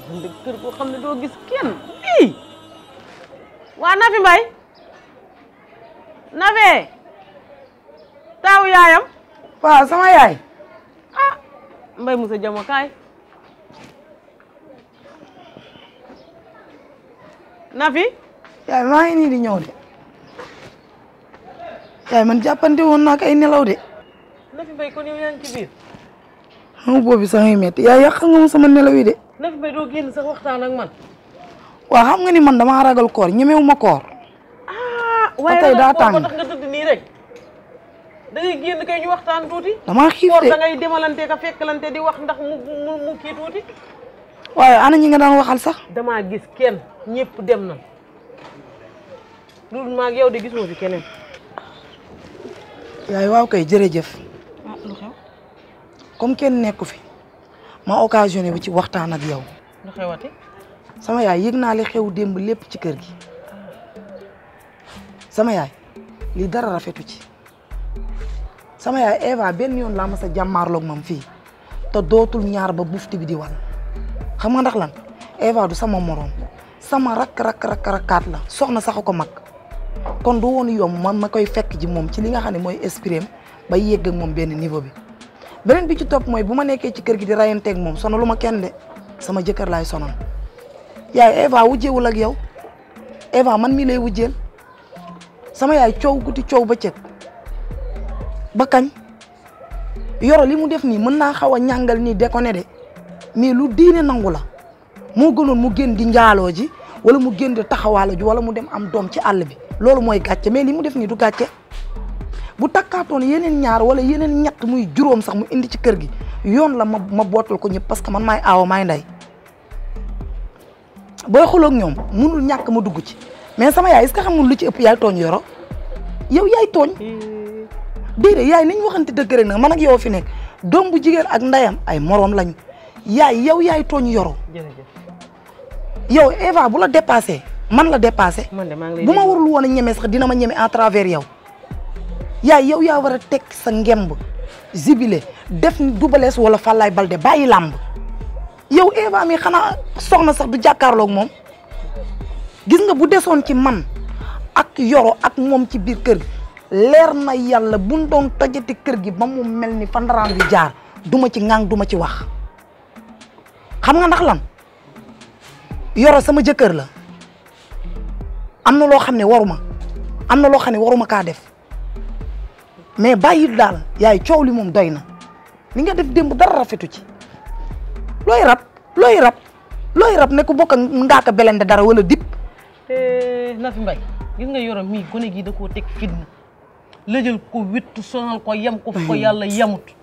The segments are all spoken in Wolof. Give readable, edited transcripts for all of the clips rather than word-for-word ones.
man de kër boo xam ne doo gis kenn ii waa Nafi Mbaye Nafi taawu yaayam waaw sama yaay ah Mbaye Moussa Jamo kaay Nafi yaay maa ngi nii di ñëw de yaay man jàppante woon naa ko ay nelaw de Nafi Mbaye kon yow yaa ngi ci biir xam nga boobu sax metti yaay yàq nga ma sama nelaw yi de Nafi Mbaye doo génn sax waxtaan ak man waaw xam nga ni man damaa ragal koor ñemewu ma koor waaye tey daa tàng ko tax nga tëdd nii rek da ngay génn kay ñu waxtaan tuuti damaa xiif koor de da ngay demalante ka fekkalante di wax ndax mu kii tuuti waaye ana ñi nga daan waxal sax damaa gis kenn ñëpp dem na loolu maag yow de gisoo fi keneen yaay waaw kay jërëjëf lu xew comme kenn nekku fi ma occasionné bi ci waxtaan ak yow lu xewati sama yaay yëg naa li xew démb lépp ci kër gi sama yaay lii dara rafetu ci sama yaay Eva benn yoon laa mas a jàmmaarloog moom fii te dootul ñaar ba bufti bi di wal xam nga ndax lan Eva du sama morom sama rakkaat la soxna sax ko mag kon du woon yomb man ma koy fekk ji moom ci li nga xam ne mooy esprit ba yegg ak moom benn niveau bi beneen bi ci topp mooy bu ma nekkee ci kër gi di rayanteeg moom sonalu ma kenn de sama jëkkër laay sonal yaay Eva wujjeewul ak yow Eva man mii lay wujjeel sama yaay coow guddi coow bëccëg ba kañ yoro li mu def nii mën naa xaw a ñàngal nii déconné de mais lu diine nangu la moo gënoon mu génn di njaaloo ji wala mu génn di taxawaalo ji wala mu dem am doom ci àll bi loolu mooy gàcce mais li mu def nii du gàcce bu takkaatoon yeneen ñaar wala yeneen ñett muy juróom sax mu indi ci kër gi yoon la ma bootal ko ñëpp parce que man maay aawa maay ndey booy xoloog ñoom munul ñàkk ma dugg ci mais sama yaay est-ce que xamul lu ci ëpp yaay tooñ yoro yow yaay tooñ déedéet yaay nañ waxante dëgg rek nag man ak yow fi nekk doom bu jigéen ak ndeyam ay moroom lañu yaay yow yaay tooñ yoro yow Eva bu la dépassé man la dépassé bu ma warul woon a ñeme sax dina ma ñeme à travers yow yaay yow yaa war a teg sa ngemb zibile def ni dubalees wala Falaye Balde bàyyi làmb yow Eva mi xanaa soxna sax du jàkkaarloog moom gis nga bu desoon ci man ak yoro ak moom ci biir kër gi leer na yàlla buñ doon tojati kër gi ba mu mel ni fandaraan bi jaar duma ci ŋang duma ci wax xam nga ndax lan yoro sama jëkkër la am na loo xam ne waruma am na loo xam ne waruma kaa def mais bàyyi daal yaay coow li moom doy na li nga def démb dara rafetu ci looy rab ne ku bokk ngaaka belende dara wala dip Nafi Mbaye gis nga yoro mii gone gi da koo teg fitna lëjal ko wittu sonal ko yem ko ko yàlla yemut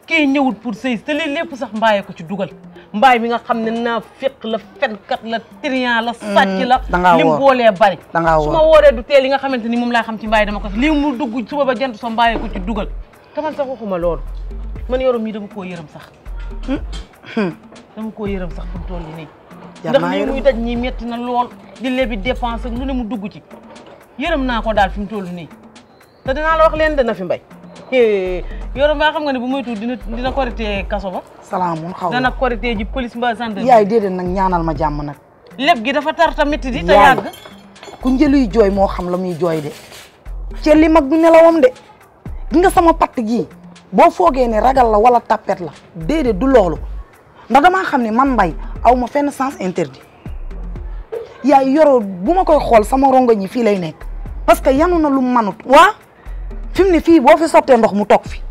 kii ñëwut pour sëy te lii lépp sax mbaaye ko ci dugal mbaay mi nga xam ne naa féq la fenkat la trian la sàcc la lim boolee bari su ma wooree du teel li nga xamante ni moom laa xam ci mbaay dama ko lii mu dugg suba ba jant so mbaaye ko ci dugal te man sax waxuma loolu man yoro mii dama koo yërëm sax fu mu toll nii ndax lii muy daj ñii metti na lool di lebi dépense ak lu ne mu dugg ci yërëm naa ko daal fi mu toll nii te dinaa la wax leen de Nafi Mbaye yoro mbaa xam nga ne bu moytu dina korité kaso ba salaamun xaw dana korité ji police mbaa gendarmerie yaay déedéet nag ñaanal ma jàmm nag lépp gi dafa tar tamit di te yàgg ku njëluy jooy moo xam la muy jooy de ci li mag du nelawam de gi nga sama patt gii boo foogee ne ragal la wala tapet la déedéet du loolu ndax damaa xam ne man Mbaye aw ma fenn sens interdit yaay yoro bu ma koy xool sama rongo ñi fii lay nekk parce que yanu na lu manut waa fi mu ne fii boo fi sottee ndox mu toog fi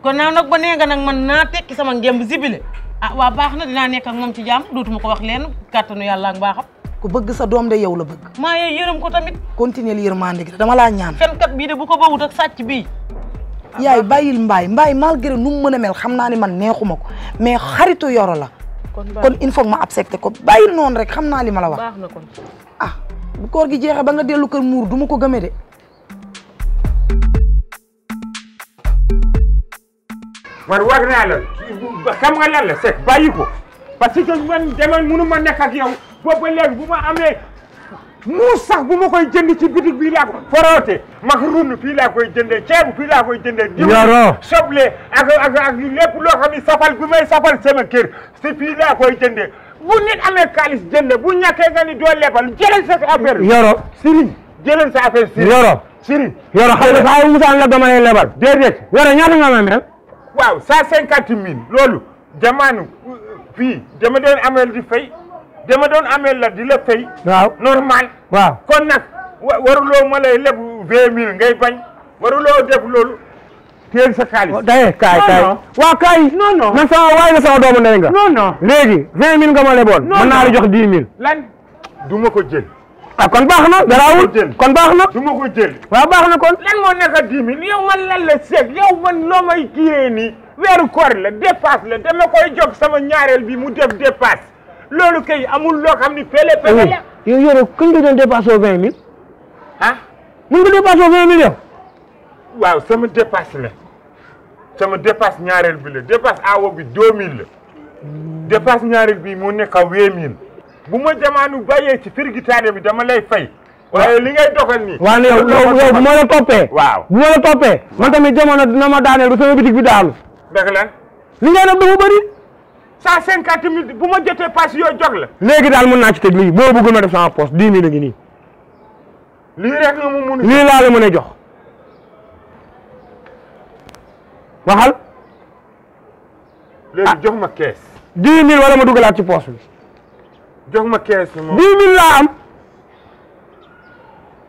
kon naa nag ba nee nga nag man naa tekki sama ngemb zibile ah waa baax na dinaa nekk ak moom ci jàmm dootuma ko wax leen kàttanu yàlla ak baaxam ku bëgg sa doom de yow la bëgg maa yee yërëm ko tamit continuer li yërmande gi dama laa ñaan fenkat bii de bu ko bawut ak sàcc bii yaay bàyyil mbaay malgré nu mu mën a mel xam naa ne man neexuma ko mais xaritu yoro la kon il faut ma accepté ko bàyyil noonu rek xam naa li ma la wax baax na kon ah bu koor gi jeexee ba nga dellu kër muur du ma ko gëmee de man war naa la xam nga lan la Seck bàyyi ko parce que man demal mënu ma nekk ak yow boobu ba léegi bu ma amee muus sax bu ma koy jënd ci bitig bii laa ko foroote macaroni fii laa koy jëndee ceebu fii laa koy jëndee diw soble ak lépp loo xam ne safal bi may safal sama kër si fii laa koy jëndee bu nit amee xaalis jënd bu ñàkkee nga ni doo lebal jëlal sa affaire Yoro Serigne jëlal sa affaire Serigne Yoro Serigne Yoro xam nga saa yu musaan la dama lay lebal déedéet Yoro ñaata nga ma mel waaw 150 000 loolu jamaanu fii dama doon ameel di fay dama doon ameel la di la fay waaw normal waaw kon nag waruloo ma lay leb 20 000 ngay bañ waruloo def loolu teel sa xaalis daye kaay waaw kaay non man sama waay nga sama doomu ndey nga non léegi 20 000 nga ma leboon mën naa la jox 10 000 lan du ma ko jël ah kon baax na garaawul kon baax na du ma ko jël waaw baax na kon lan moo nekk 10 000 yow man lan la seeg yow man loo may kiiyee nii weeru koor la dépasse la dama koy jox sama ñaareel bi mu def dépasse loolu kay amul loo xam ni pele la yow Yoro kañ nga doon dépassé 20 000 ah mun nga dépassé 20 000 yow waaw sama dépasse la sama dépasse ñaareel bi la dépasse awo bi 2000 la dépasse ñaareel bi mu nekk 8000 bu ma jamaanu bàyyee ci firgitaane bi dama lay fay waaye li ngay doxal nii waaw yow bu ma la toppee waaw bu ma la toppee man tamit jamono dina ma daaneel ba sama bitig bi daanu dëgg lan li ngay def dafa bëri 150 000 bu ma jotee pass yoo jog la léegi daal mën naa ci teg lii boo bëgg ma def sama poste 10 000 a ngi nii lii rek nga mu mun lii laa la mën a jox waxal léegi jox ma kees 10 000 wala ma dugalaat ci poste bi jox ma kees bi moom 10 000 laa am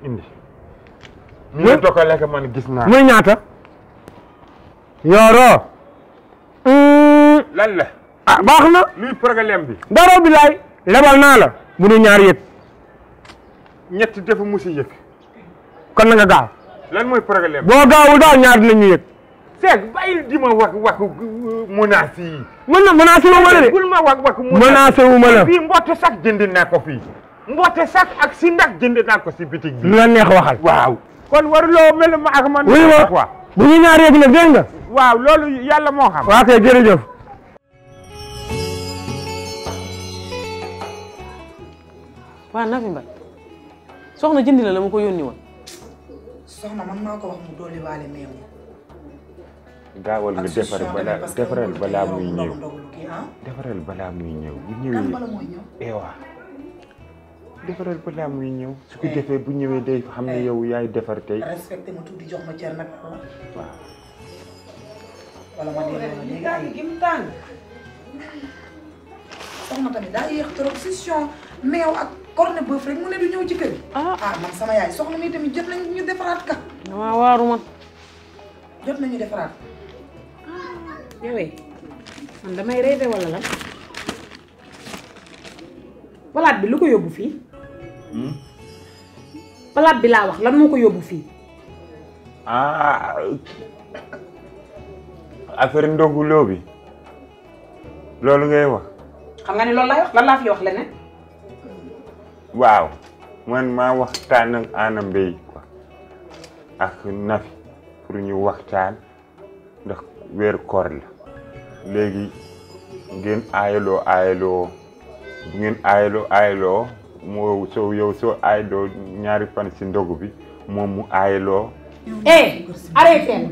indi ni nga doxalee ak man gis naa muy ñaata Yoro lan la ah baax na luy problème bi dara bi laay lebal naa la bu nu ñaar yëg ñett defu musi yëg kon na nga gaaw lan mooy problème boo gaawul daal ñaar dinañu yëg Seck bàyyil di ma wax menace yi menacé wu ma la de bul ma wax menacé wu ma la fii mboote sax jënd naa ko fii mboote sax ak si ndax jënd naa ko si bitig bi lu la neex waxal waaw kon waruloo mel ma ak man wuyu ma quoi bu ñu ñaar yëg nag dégg nga waaw loolu yàlla moo xam waa kay jërëjëf waaw Nafi Mbaye soxna jëndi la ma ko yónni woon soxna man maa ko wax mu dolli waale meew gaawal nga defaral balaa muy ñëw defaral balaa muy ñëw bu ñëwee ewa defaral balaa muy ñëw su ko defee bu ñëwee day xam ne yow yaay defar tey respecté ma tuuti jox ma cër nag waaw wala ma léegi ay gim tàng soxna tamit daa yéex trop session meew ak corne bëf rek mu ne du ñëw ci kër ah man sama yaay soxna mi tamit jot nañu ñu defaraat ka damaa waaru man jot nañu defaraat yowee man damay rêvé wala lan palaat bi lu ko yóbbu fii palaat bi laa wax lan moo ko yóbbu fii affaire ndonguloo bi loolu ngay wax xam nga ni loolu laay wax lan laa fi wax leneen waaw man maa waxtaan ak Anna Mbaye quoi ak Nafi pour ñu waxtaan ndax weeru koor la léegi ngeen aayaloo bu ngeen aayaloo moo soo yow soo aayaloo ñaari fan si ndogu bi moom mu aayaloo arrêté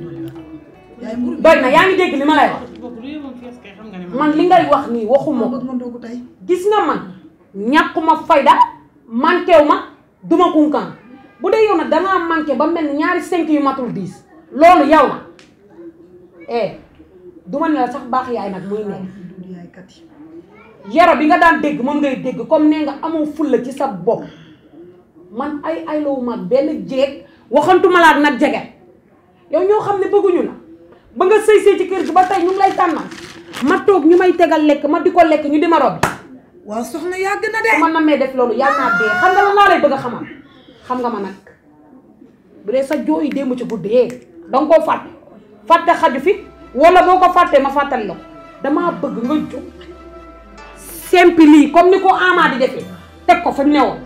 doy na yaa ngi dégg li ma lay wax man li ngay wax nii waxuma ko gis nga man ñàkkuma fayda manquéw ma duma kunkan bu dee yow nag dangaa manqué ba mel ni ñaari 5 yu matul 10 loolu yow la duma ne la sax baax yaay nag muy nekk Yoro bi nga daan dégg moom ngay dégg comme nee nga amoo fulla ci sa bopp man ay lawu mag benn jeeg waxantuma la ak nag jege yow ñoo xam ne bëgguñu la ba nga sëy ci kër gi ba tey ñu ngi lay tànnal ma toog ñu may tegal lekk ma di ko lekk ñu di ma rob waaw soxna yàgg na de man na mee def loolu yàlla naa dee xam nga la laa lay bëgg a xamal xam nga ma nag bu dee sa jooyi démb ci guddee danga koo fàtte xaju fi wala boo ko fàttee ma fàttali la ko damaa bëgg nga jóg simple lii comme ni ko Ama di defee teg ko fa ñu ne woon